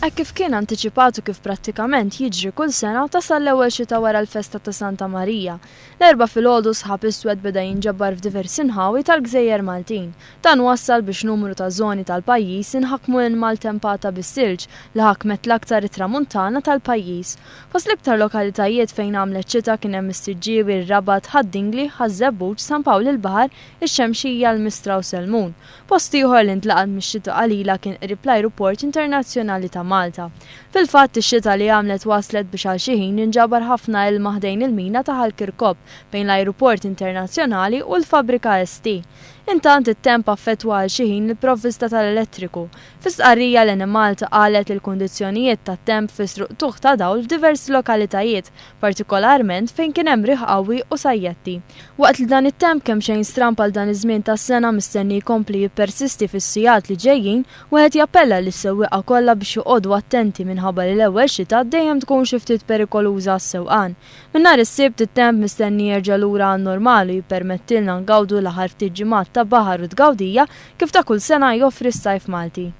Hekk kif kien antiċipatu kif prattikament jiġri kull sena tasal l-ewwel xita wara l-festa ta' Santa Marija. L-erba' fil-għodu sħab iswed beda jinġabbar f'diversi nħawi tal-Gżejjer Maltin. Dan wassal biex numru ta' żoni tal-pajjiż inħakmu l-maltempata bis-silġ li ħakmet l-aktar it-tramuntana tal-pajjiż. Fost l-iktar lokalitajiet fejn għamlet xita kien hemm is-Siġġiewi, ir-Ragħad, Ħaddingli, Haz-Zebbug, San Pawl il-Baħar, ix-Xemxija, l-Mistra u Selmun. Post ieħor li ntlaqat mix-xita qalila kien qrib l-Ajruport Internazzjonali ta' Malta. Fil-fatt ix-xita li għamlet waslet biex għal xi ħin jinġabar ħafna il-maħdejn il-mina ta' Kirkop bejn l-Ajruport Internazzjonali u l-Fabrika ST. Intant it-temp affettwa għal xi ħin il-provvista tal-elettriku. Fis-stqarrija l Malta qalet il-kundizzjonijiet tat-temp fis-sruq tuħ ta' dawl f'diversi lokalitajiet, partikolarment fejn kien hemm rih qawwi u sajjetti. Waqt li dan it-temp kemm xejn stramp għal dan iż-żmien tas-sena mistenni jkompli jippersisti fis-sigħat li ġejjin, wieħed jappella lis-sewwieqa kollha biex joqogħdu attenti minħabba li l-ewwel xita dejjem tkun xi ftit perikoluża għas-sewqan. Minn nhar is-sibt it-temp mistenni jerġa' lura għan-normali jippermettilna ngawdu l-aħħar ftit ġimgħat ta' baħar u Għawdex kif ta' kull sena joffri s-sajf Malti.